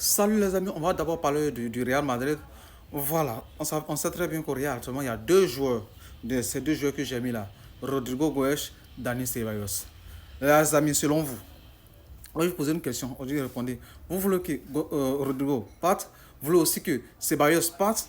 Salut les amis, on va d'abord parler du Real Madrid. Voilà, on sait très bien qu'au Real, actuellement, il y a deux joueurs, ces deux joueurs que j'ai mis là, Rodrigo Goes, Dani Ceballos. Les amis, selon vous, je vais vous poser une question, on dit répondez. Vous voulez que Rodrigo parte? Vous voulez aussi que Ceballos parte?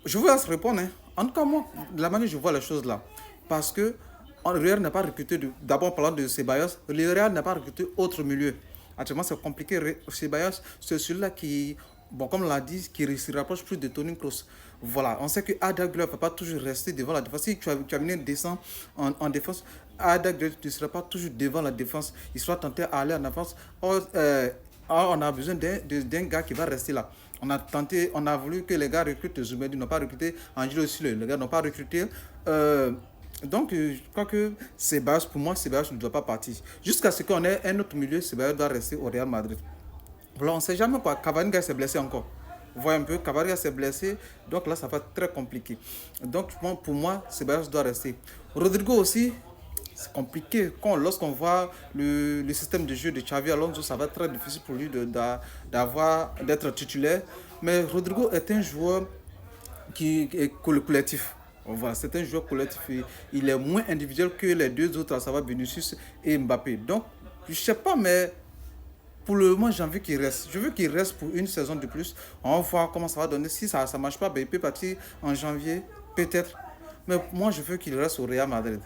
Je vous laisse répondre, hein. En tout cas, moi, de la manière dont je vois les choses là, parce que le Real n'a pas recruté, d'abord parlant de Ceballos, le Real n'a pas recruté autre milieu. Actuellement, c'est compliqué. Ceballos, c'est celui-là qui, bon, comme on l'a dit, qui se rapproche plus de Toni Kroos. Voilà, on sait que Ada Güler ne peut pas toujours rester devant la défense. Si tu as venu descendre en défense, Ada Güler ne sera pas toujours devant la défense. Il sera tenté à aller en avance. Or, on a besoin d'un gars qui va rester là. On a tenté, on a voulu que les gars recrutent Zubedi, n'ont pas recruté Angelo Sile, les gars n'ont pas recruté. Je crois que Ceballos, pour moi, Ceballos ne doit pas partir. Jusqu'à ce qu'on ait un autre milieu, Ceballos doit rester au Real Madrid. Voilà, on ne sait jamais quoi. Cavani s'est blessé encore. Vous voyez un peu, Cavani s'est blessé, donc là, ça va être très compliqué. Donc, pour moi, Ceballos doit rester. Rodrigo aussi, c'est compliqué. Lorsqu'on voit le système de jeu de Xavi Alonso, ça va être très difficile pour lui d'être titulaire. Mais Rodrigo est un joueur qui est collectif. Voilà, c'est un joueur collectif. Il est moins individuel que les deux autres, à savoir Vinicius et Mbappé. Donc, je ne sais pas, mais pour le moment, j'ai envie qu'il reste. Je veux qu'il reste pour une saison de plus. On va voir comment ça va donner. Si ça ne marche pas, ben, il peut partir en janvier, peut-être. Mais moi, je veux qu'il reste au Real Madrid.